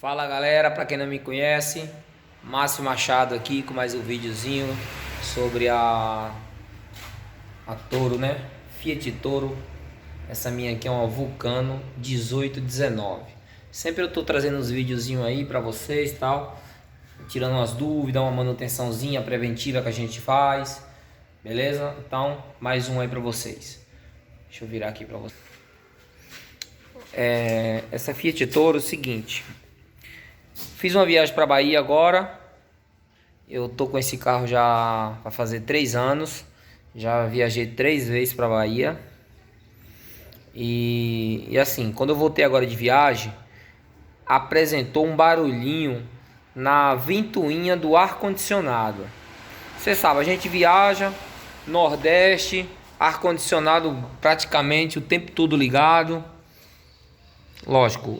Fala galera, para quem não me conhece, Márcio Machado aqui com mais um videozinho sobre a Toro, né? Fiat Toro. Essa minha aqui é uma Vulcano 1819. Sempre eu tô trazendo uns videozinhos aí para vocês, tal, tirando umas dúvidas, uma manutençãozinha preventiva que a gente faz. Beleza? Então, mais um aí para vocês. Deixa eu virar aqui para vocês. Essa Fiat Toro é o seguinte. Fiz uma viagem para Bahia agora. Eu tô com esse carro já vai fazer 3 anos. Já viajei 3 vezes para Bahia. E assim, quando eu voltei agora de viagem, apresentou um barulhinho na ventoinha do ar condicionado. Você sabe, a gente viaja Nordeste, ar condicionado praticamente o tempo todo ligado. Lógico,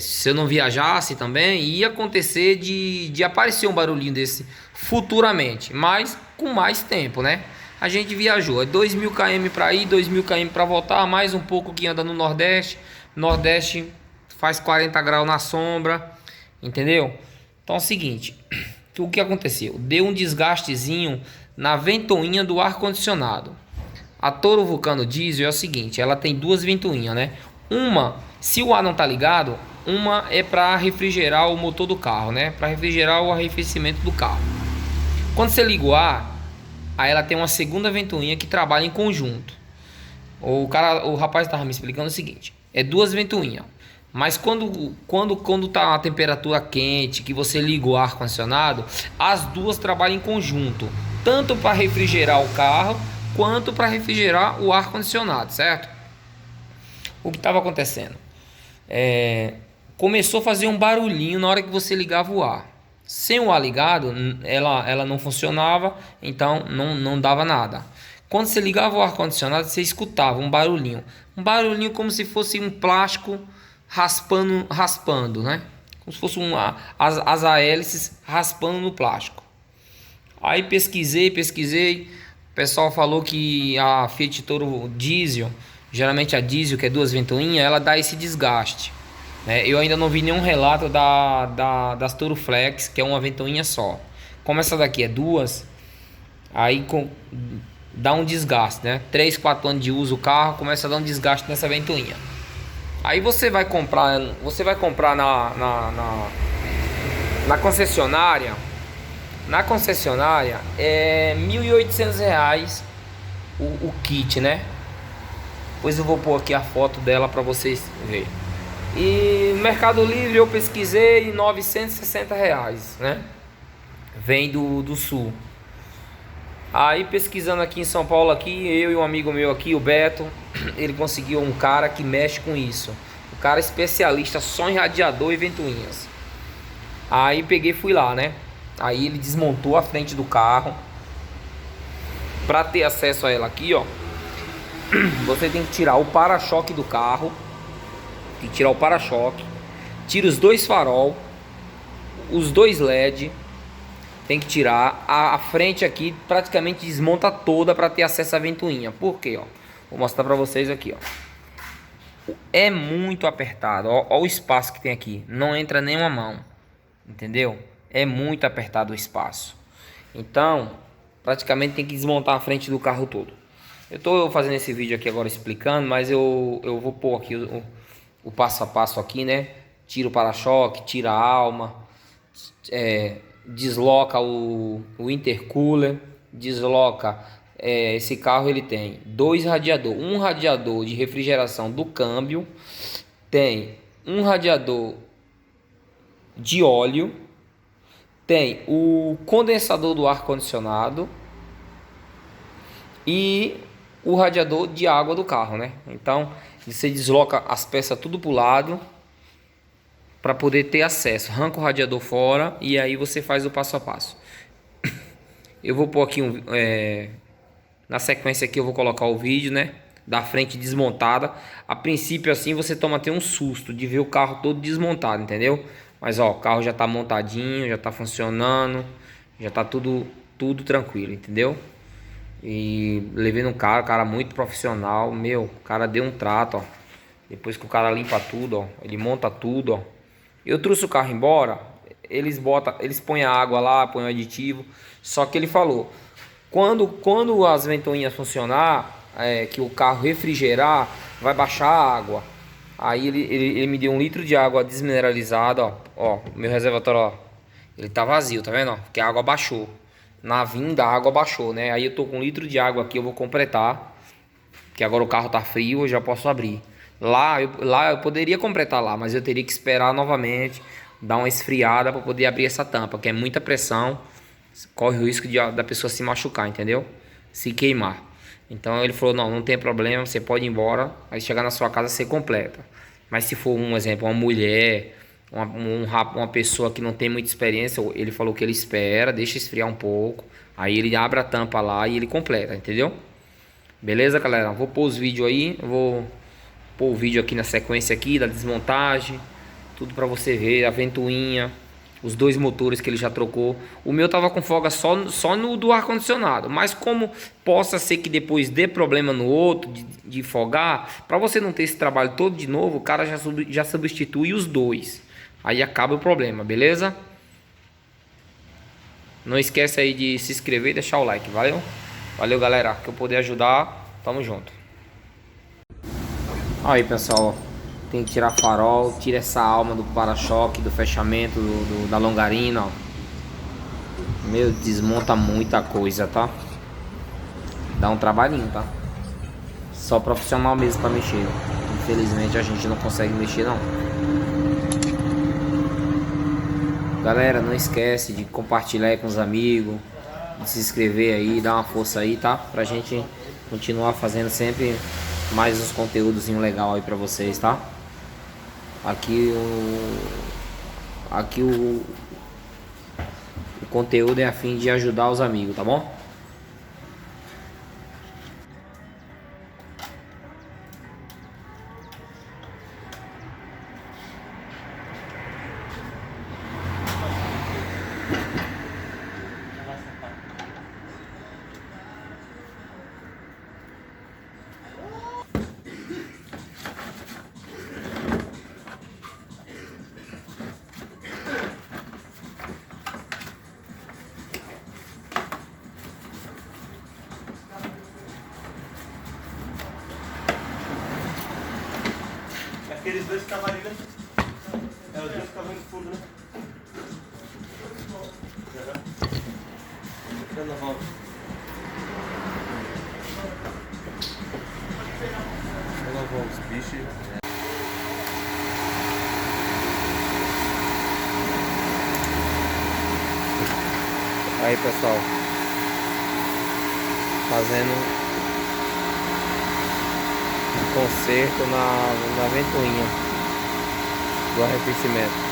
se eu não viajasse também, ia acontecer de aparecer um barulhinho desse futuramente, mas com mais tempo, né? A gente viajou, 2.000 km para ir, 2.000 km para voltar, mais um pouco que anda no Nordeste. Nordeste faz 40 graus na sombra, entendeu? Então é o seguinte, o que aconteceu? Deu um desgastezinho na ventoinha do ar-condicionado. A Toro Vulcano Diesel é o seguinte, ela tem duas ventoinhas, né? Uma, se o ar não tá ligado, uma é para refrigerar o motor do carro, né? Para refrigerar o arrefecimento do carro. Quando você liga o ar, aí ela tem uma segunda ventoinha que trabalha em conjunto. O rapaz estava me explicando o seguinte: é duas ventoinhas. Mas quando tá a temperatura quente, que você liga o ar condicionado, as duas trabalham em conjunto, tanto para refrigerar o carro quanto para refrigerar o ar condicionado, certo? O que estava acontecendo? Começou a fazer um barulhinho na hora que você ligava o ar. Sem o ar ligado, ela não funcionava, então não dava nada. Quando você ligava o ar condicionado, você escutava um barulhinho como se fosse um plástico raspando, né? Como se fosse as hélices raspando no plástico. Aí pesquisei. O pessoal falou que a Fiat Toro Diesel, geralmente a diesel, que é duas ventoinhas, ela dá esse desgaste, né? Eu ainda não vi nenhum relato das Toro Flex, que é uma ventoinha só. Como essa daqui é duas, aí dá um desgaste, né? 3, 4 anos de uso o carro, começa a dar um desgaste nessa ventoinha. Aí você vai comprar na concessionária. Na concessionária é R$ 1.800 o kit, né? Depois eu vou pôr aqui a foto dela para vocês verem. E no Mercado Livre eu pesquisei R$ 960, né? Vem do Sul. Aí pesquisando aqui em São Paulo, aqui, eu e um amigo meu aqui, o Beto, ele conseguiu um cara que mexe com isso. O cara é especialista só em radiador e ventoinhas. Aí peguei e fui lá, né? Aí ele desmontou a frente do carro. Para ter acesso a ela aqui, ó, você tem que tirar o para-choque do carro. Tem que tirar o para-choque. Tira os dois farol, os dois LED. Tem que tirar a frente aqui, praticamente desmonta toda para ter acesso à ventoinha. Por quê, ó? Vou mostrar para vocês aqui, ó. É muito apertado, ó o espaço que tem aqui. Não entra nenhuma mão, entendeu? É muito apertado o espaço. Então, praticamente tem que desmontar a frente do carro todo. Eu tô fazendo esse vídeo aqui agora explicando, mas eu vou pôr aqui o passo a passo aqui, né? Tira o para-choque, tira a alma, desloca o intercooler, desloca. Esse carro ele tem dois radiadores, um radiador de refrigeração do câmbio, tem um radiador de óleo, tem o condensador do ar condicionado e o radiador de água do carro, né? Então você desloca as peças tudo pro lado para poder ter acesso. Arranca o radiador fora e aí você faz o passo a passo. Eu vou pôr aqui na sequência aqui eu vou colocar o vídeo, né? Da frente desmontada. A princípio assim você toma até um susto de ver o carro todo desmontado, entendeu? Mas ó, o carro já tá montadinho, já tá funcionando, já tá tudo tranquilo, entendeu? E levei no cara muito profissional, meu, o cara deu um trato, ó. Depois que o cara limpa tudo, ó, ele monta tudo, ó. Eu trouxe o carro embora, eles põem a água lá, põem o aditivo. Só que ele falou, quando as ventoinhas funcionar, que o carro refrigerar, vai baixar a água. Aí ele me deu 1 litro de água desmineralizada, ó, meu reservatório, ó, ele tá vazio, tá vendo, ó? Porque a água baixou. Na vinda a água baixou, né? Aí eu tô com 1 litro de água aqui, eu vou completar. Que agora o carro tá frio, eu já posso abrir. Lá eu poderia completar lá, mas eu teria que esperar novamente, dar uma esfriada para poder abrir essa tampa, que é muita pressão, corre o risco da pessoa se machucar, entendeu? Se queimar. Então ele falou, não tem problema, você pode ir embora, aí chegar na sua casa você completa. Mas se for um exemplo, uma mulher, uma pessoa que não tem muita experiência, ele falou que ele espera, deixa esfriar um pouco, aí ele abre a tampa lá e ele completa, entendeu? Beleza, galera? Vou pôr os vídeos aí. Eu vou pôr o vídeo aqui na sequência aqui da desmontagem. Tudo pra você ver. A ventoinha. Os 2 motores que ele já trocou. O meu tava com folga só no do ar-condicionado. Mas como possa ser que depois dê problema no outro de folgar, pra você não ter esse trabalho todo de novo, o cara já substitui os 2. Aí acaba o problema, beleza? Não esquece aí de se inscrever e deixar o like, valeu? Valeu, galera, que eu puder ajudar, tamo junto. Aí, pessoal, tem que tirar farol, tira essa alma do para-choque, do fechamento da longarina, ó. Meu, desmonta muita coisa, tá? Dá um trabalhinho, tá? Só profissional mesmo pra mexer. Infelizmente a gente não consegue mexer, não. Galera, não esquece de compartilhar aí com os amigos, de se inscrever aí, dar uma força aí, tá? Pra gente continuar fazendo sempre mais uns conteúdos legal aí pra vocês, tá? Aqui o conteúdo é a fim de ajudar os amigos, tá bom? Aqueles 2 que estavam ali, né? É, os 2 que estavam no fundo, né? Dando a volta. Vou lavar os bichos. Aí, pessoal, fazendo conserto na ventoinha do arrefecimento.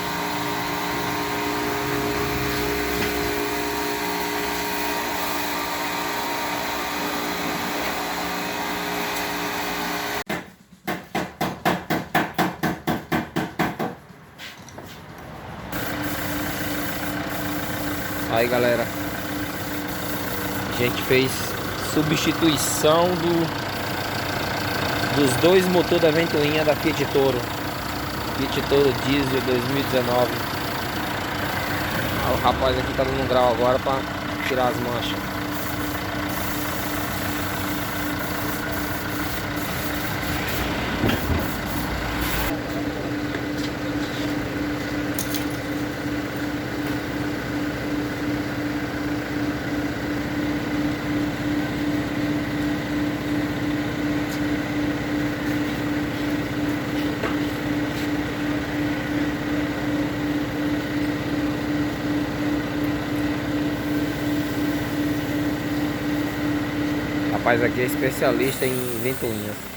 Aí, galera, a gente fez substituição dos 2 motores da ventoinha da Fiat Toro. Fiat Toro Diesel 2019. O rapaz aqui tá dando um grau agora para tirar as manchas. Rapaz aqui é especialista em ventoinhas.